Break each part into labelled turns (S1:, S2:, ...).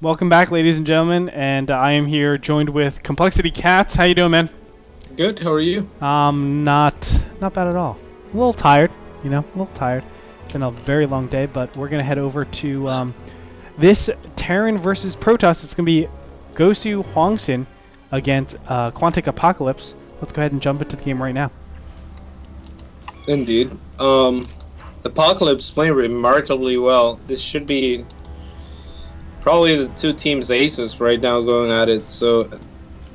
S1: Welcome back, ladies and gentlemen, and I am here joined with Complexity CatZ. How you doing, man?
S2: Good. How are you?
S1: Not bad at all. A little tired, a little tired. It's been a very long day, but we're gonna head over to this Terran versus Protoss. It's gonna be Gosu Hwangsin against Quantic Apocalypse. Let's go ahead and jump into the game right now.
S2: Indeed. Apocalypse playing remarkably well. This should be probably the two teams' aces right now going at it. So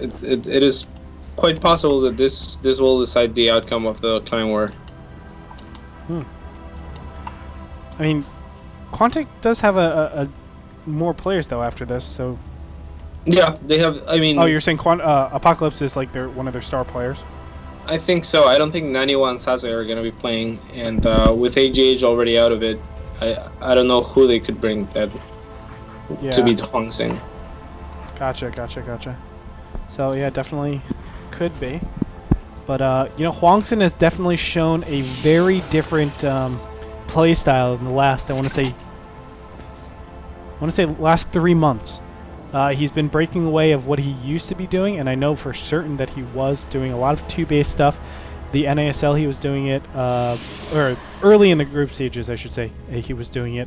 S2: it is quite possible that this will decide the outcome of the Clan War.
S1: I mean, Quantic does have a more players though after this, so.
S2: Yeah, they have. I mean.
S1: Oh, you're saying Apocalypse is like one of their star players?
S2: I think so. I don't think Naniwa and CatZ are going to be playing, and with AGH already out of it, I don't know who they could bring that to be Hwangsin.
S1: Gotcha. So yeah, definitely could be, but Hwangsin has definitely shown a very different play style in the last. I want to say last 3 months. He's been breaking away of what he used to be doing, and I know for certain that he was doing a lot of 2-base stuff. The NASL, he was doing it, or early in the group stages, I should say, he was doing it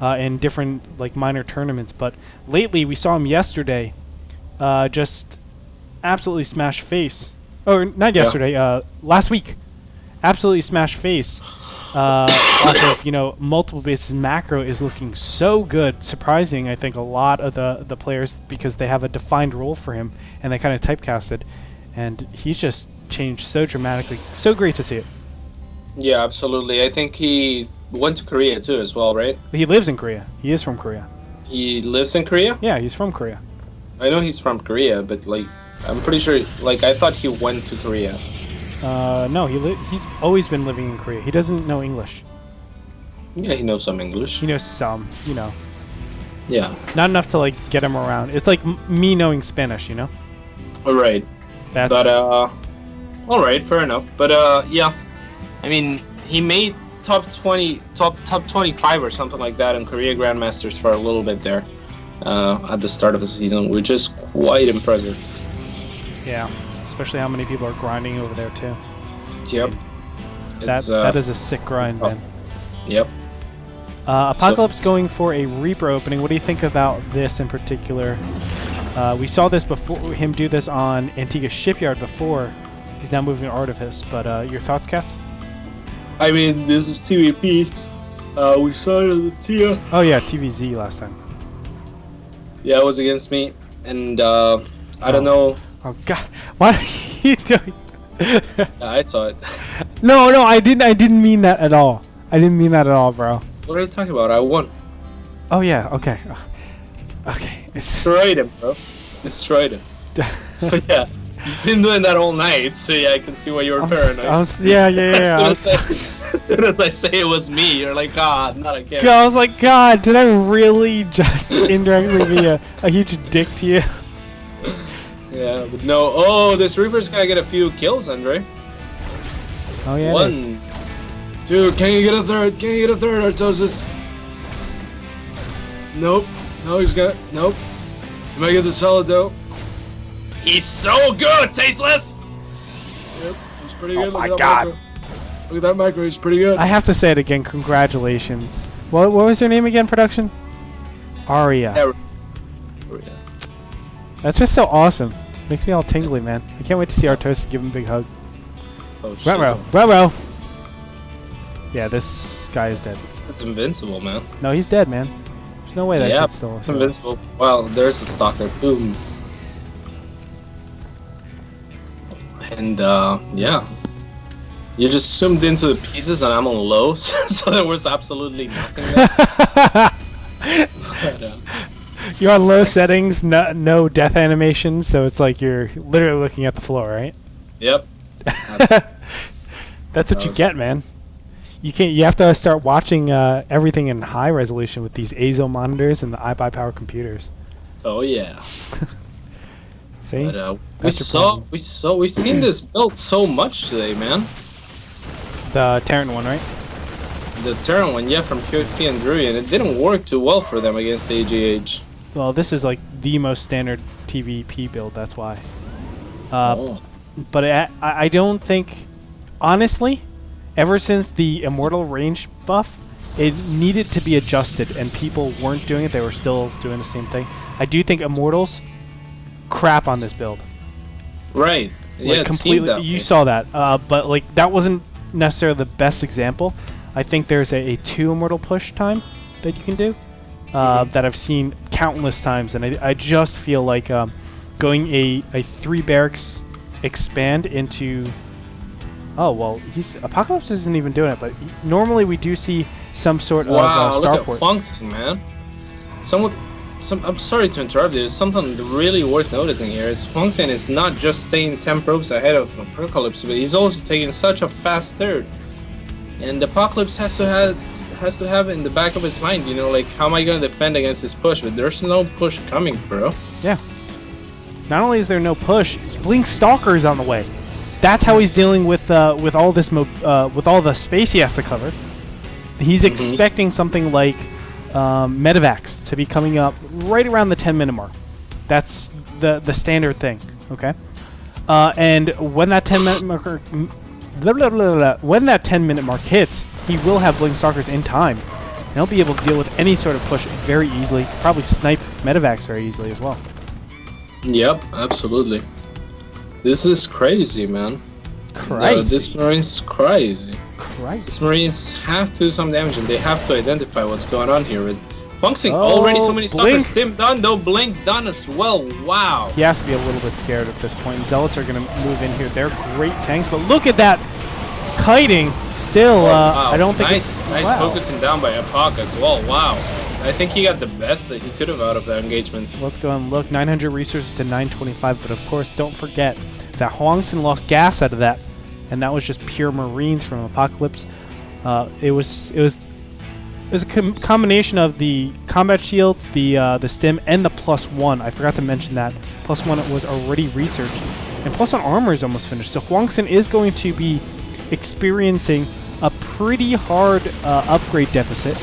S1: in different like minor tournaments. But lately, we saw him yesterday, just absolutely smash face. Or not yesterday, last week, absolutely smash face. Off of multiple bases. Macro is looking so good, surprising I think a lot of the players because they have a defined role for him and they kind of typecasted, and he's just changed so dramatically. So great to see it.
S2: Yeah, absolutely. I think he went to Korea too as well, right?
S1: He lives in Korea. He is from Korea.
S2: He lives in Korea?
S1: Yeah, he's from Korea.
S2: I know he's from Korea, but like I'm pretty sure I thought he went to Korea.
S1: No, he's always been living in Korea. He doesn't know English.
S2: Yeah, he knows some English.
S1: He knows some,
S2: Yeah.
S1: Not enough to like get him around. It's like me knowing Spanish,
S2: All right.
S1: That's
S2: all right, fair enough. But yeah, I mean, he made top 25 or something like that in Korea Grandmasters for a little bit there, at the start of the season, which is quite impressive.
S1: Yeah. Especially how many people are grinding over there too.
S2: Yep.
S1: That is a sick grind, man.
S2: Yep.
S1: Apocalypse going for a Reaper opening. What do you think about this in particular? We saw this before, him do this on Antigua Shipyard before. He's now moving to Artifice, but your thoughts, CatZ?
S2: I mean, this is TVP. We saw it at the TIA.
S1: Oh yeah, TVZ last time.
S2: Yeah, it was against me, and I don't know.
S1: Oh God! What are you doing?
S2: I saw it.
S1: No, I didn't mean that at all. I didn't mean that at all, bro.
S2: What are you talking about? I won.
S1: Oh yeah. Okay. Okay.
S2: Destroyed him, bro. Destroyed him. But yeah, you've been doing that all night, so yeah, I can see why you were paranoid.
S1: Yeah.
S2: As soon as I say it was me, you're like, God, not again.
S1: I was like, God, did I really just indirectly be a huge dick to you?
S2: Yeah, but no. Oh, this Reaper's gonna get a few kills, Andre.
S1: Oh yeah.
S2: 1, 2. Can you get a third? Can you get a third, Artosis? Nope. No, he's got. Nope. You might get the solid though. He's so good, Tasteless. Yep, he's pretty good.
S1: Oh my God.
S2: Look at that micro. He's pretty good.
S1: I have to say it again. Congratulations. What was her name again? Production. Aria. That's just so awesome. Makes me all tingly, man. I can't wait to see Artosis give him a big hug.
S2: Oh shit.
S1: Ruh-roh. Yeah, this guy is dead.
S2: That's invincible, man.
S1: No, he's dead, man. There's no way that kid's still.
S2: It's invincible. Well, there's a stalker. Boom. And yeah. You just zoomed into the pieces and I'm on low, so there was absolutely nothing there. But,
S1: you're on low settings, no death animations, so it's like you're literally looking at the floor, right?
S2: Yep.
S1: That's what you get, man. You have to start watching everything in high resolution with these ASO monitors and the iBuyPower computers.
S2: Oh yeah.
S1: See?
S2: But, we've seen this build so much today, man.
S1: The Terran one, right?
S2: The Terran one, yeah, from QXT and Drury, and it didn't work too well for them against AGH.
S1: Well, this is like the most standard TVP build. That's why. But I don't think, honestly, ever since the Immortal range buff, it needed to be adjusted, and people weren't doing it. They were still doing the same thing. I do think Immortals crap on this build.
S2: Right.
S1: Like,
S2: yeah,
S1: completely. You saw that, but like that wasn't necessarily the best example. I think there's a 2 Immortal push time that you can do that I've seen countless times, and I just feel like going a 3 barracks expand into. Oh well, Apocalypse isn't even doing it, but normally we do see some sort of starport.
S2: Look at Quantic, man. I'm sorry to interrupt you. There's something really worth noticing here. Is Quantic is not just staying 10 probes ahead of Apocalypse, but he's also taking such a fast third. And Apocalypse has to have in the back of his mind, you know, like, how am I going to defend against this push? But there's no push coming, bro.
S1: Yeah. Not only is there no push, Blink Stalker is on the way. That's how he's dealing with all this with all the space he has to cover. He's expecting something like Medivacs to be coming up right around the 10-minute mark. That's the standard thing. Okay. And when that 10-minute marker, when that 10-minute mark hits, he will have Blink Stalkers in time. And he'll be able to deal with any sort of push very easily. Probably snipe Medivacs very easily as well.
S2: Yep, absolutely. This is crazy, man.
S1: Crazy.
S2: This Marine's crazy.
S1: Crazy.
S2: These Marines have to do some damage, and they have to identify what's going on here. With Funksing already so many Stalkers. Stim done, though. Blink done as well. Wow.
S1: He has to be a little bit scared at this point. Zealots are going to move in here. They're great tanks, but look at that kiting. Still,
S2: wow.
S1: I don't think
S2: nice focusing down by Apoc as well. Wow. I think he got the best that he could have out of that engagement. Let's
S1: go and look. 900 resources to 925, but of course, don't forget that Hwangson lost gas out of that, and that was just pure Marines from Apocalypse. It was a combination of the combat shields, the stim, and the +1. I forgot to mention that +1 was already researched, and +1 armor is almost finished. So Hwangson is going to be experiencing a pretty hard upgrade deficit.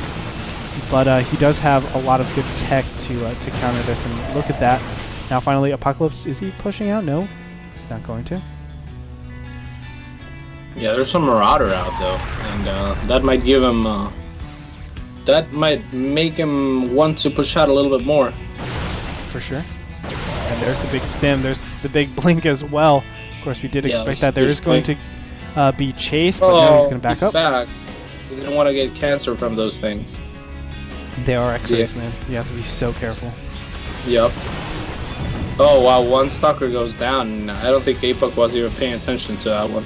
S1: But he does have a lot of good tech to counter this, and look at that. Now finally, Apocalypse, is he pushing out? No, he's not going to.
S2: Yeah, there's some Marauder out though, and that might give him, that might make him want to push out a little bit more.
S1: For sure. And there's the big stim, there's the big blink as well. Of course, we did expect that. There is going to be chase, but now he's going to back up.
S2: He didn't want to get cancer from those things.
S1: They are X-rays, man. You have to be so careful.
S2: Yep. Oh, wow. One Stalker goes down. I don't think Apoc was even paying attention to that one.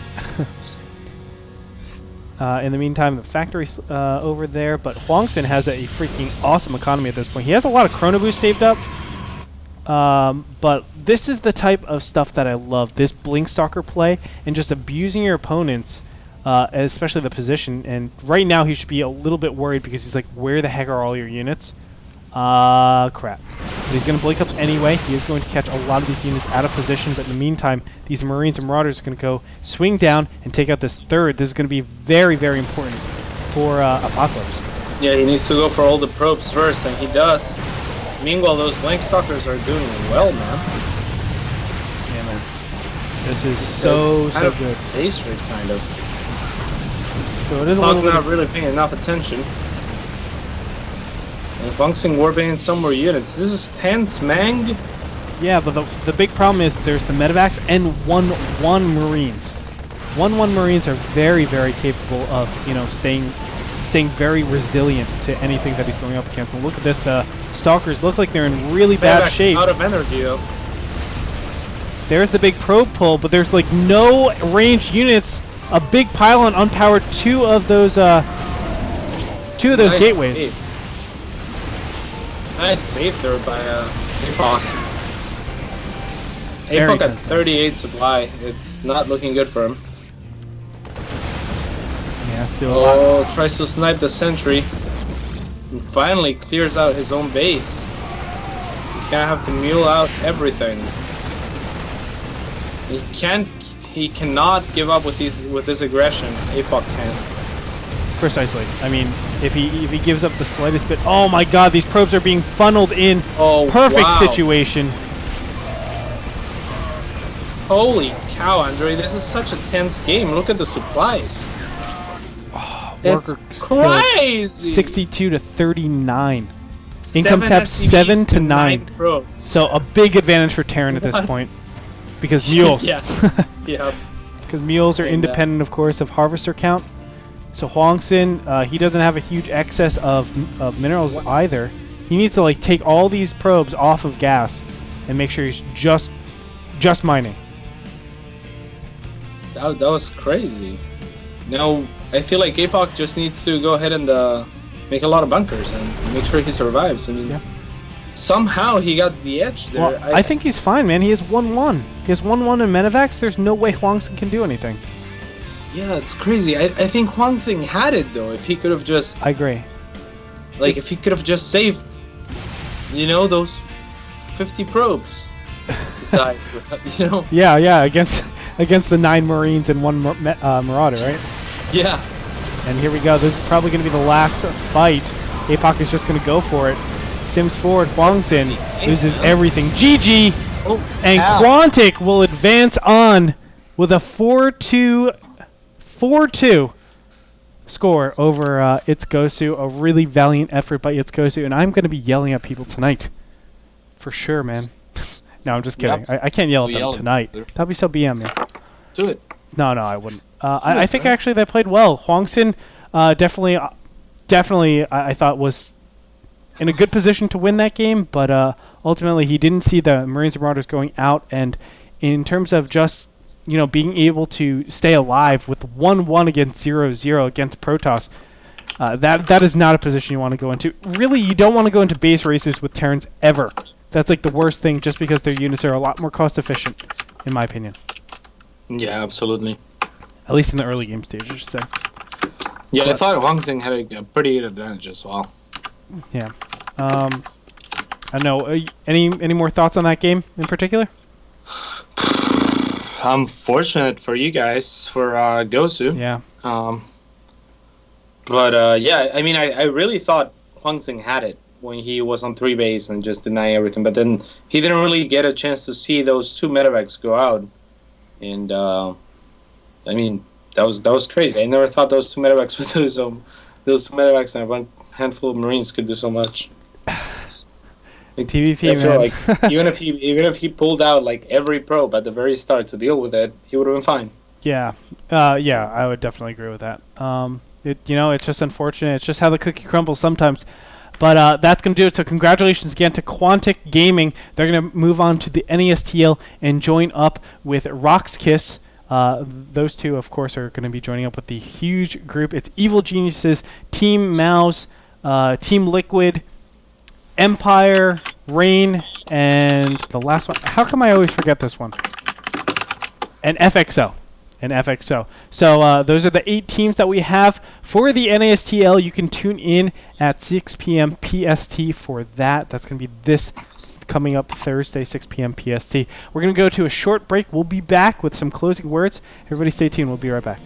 S1: In the meantime, the factory's over there, but Hwangson has a freaking awesome economy at this point. He has a lot of Chrono Boost saved up, but this is the type of stuff that I love. This Blink Stalker play and just abusing your opponents, especially the position. And right now he should be a little bit worried because he's like, where the heck are all your units? Crap. But he's going to blink up anyway. He is going to catch a lot of these units out of position, but in the meantime, these Marines and Marauders are going to go swing down and take out this third. This is going to be very, very important for Apocalypse.
S2: Yeah, he needs to go for all the probes first, and he does. Meanwhile, those Blink Stalkers are doing well, man.
S1: Yeah, man. This is so good.
S2: Base rate, kind of.
S1: So it is
S2: not really paying enough attention. And Funksing warband some more units. This is 10th Mang.
S1: Yeah, but the big problem is there's the Medivacs and 1-1 Marines. 1-1 Marines are very, very capable of, you know, staying very resilient to anything that he's going up against. And look at this, the Stalkers look like they're in really bad shape.
S2: Out of energy, though.
S1: There's the big probe pull, but there's like no ranged units. A big pylon unpowered two of those gateways.
S2: Save. Nice save there by Apoc. Apoc at 38 supply. It's not looking good for him.
S1: Yeah, still
S2: tries to snipe the sentry. And finally clears out his own base. He's gonna have to mule out everything. He cannot give up with this aggression. Apoc can.
S1: Precisely. I mean, if he gives up the slightest bit. Oh my God, these probes are being funneled in.
S2: Oh,
S1: Perfect
S2: wow.
S1: situation.
S2: Holy cow, Andre! This is such a tense game. Look at the supplies. It's crazy.
S1: 62 to 39. Income tap
S2: SCVs
S1: 7 to 9.
S2: probes.
S1: So a big advantage for Terran at this
S2: What?
S1: point, because mules.
S2: Yeah. Yeah.
S1: Because mules are independent, of course, of harvester count. So Huangxin, he doesn't have a huge excess of minerals either. He needs to like take all these probes off of gas and make sure he's just mining.
S2: That was crazy. Now I feel like Apoc just needs to go ahead and make a lot of bunkers and make sure he survives. And
S1: Yeah.
S2: somehow he got the edge there.
S1: Well, I think he's fine, man. He has 1-1. He has 1-1 in Medivacs. There's no way Huangxin can do anything.
S2: Yeah, it's crazy. I think Huang Xing had it though. If he could have just
S1: I agree.
S2: like if he could have just saved, you know, those 50 probes. Died with, you know.
S1: Yeah, against the 9 Marines and 1 Marauder, right?
S2: Yeah.
S1: And here we go. This is probably going to be the last fight. Apoc is just going to go for it. Sims forward. Huangxin loses everything. GG!
S2: Oh,
S1: And Quantic will advance on with a 4-2 score over ItsGosu. A really valiant effort by ItsGosu. And I'm going to be yelling at people tonight. For sure, man. No, I'm just kidding.
S3: Yep.
S1: I can't yell at them
S3: Yell.
S1: tonight. That'd be so BM, man.
S3: Do it.
S1: No, I wouldn't. I think actually they played well. Huangxin definitely, I thought was in a good position to win that game, but ultimately he didn't see the Marines and Marauders going out. And in terms of just being able to stay alive with 1-1 against 0-0 against Protoss, that is not a position you want to go into. Really, you don't want to go into base races with Terrans ever. That's like the worst thing, just because their units are a lot more cost efficient, in my opinion.
S3: Yeah, absolutely.
S1: At least in the early game stage, I should say.
S3: Yeah, I thought Huang Xing had a pretty good advantage as well.
S1: Yeah. I don't know. Any more thoughts on that game in particular?
S3: I'm fortunate for you guys for Gosu.
S1: Yeah.
S2: But yeah, I mean, I really thought Huang Xing had it when he was on 3 base and just denying everything. But then he didn't really get a chance to see those 2 medevacs go out. And I mean, that was crazy. I never thought those 2 medevacs would do so. Those 2 medevacs and one handful of Marines could do so much. Like,
S1: TVP,
S2: I feel
S1: man.
S2: like even if he pulled out like every probe at the very start to deal with it, he would have been fine.
S1: Yeah. Yeah, I would definitely agree with that. It's just unfortunate. It's just how the cookie crumbles sometimes. But that's going to do it. So congratulations again to Quantic Gaming. They're going to move on to the NASTL and join up with Roxkiss. Those two, of course, are going to be joining up with the huge group. It's Evil Geniuses, Team Mouse, Team Liquid, Empire, Rain, and the last one. How come I always forget this one? And FXO. So those are the 8 teams that we have for the NASTL. You can tune in at 6 p.m. PST for that. That's going to be this coming up Thursday, 6 p.m. PST. We're going to go to a short break. We'll be back with some closing words. Everybody stay tuned. We'll be right back.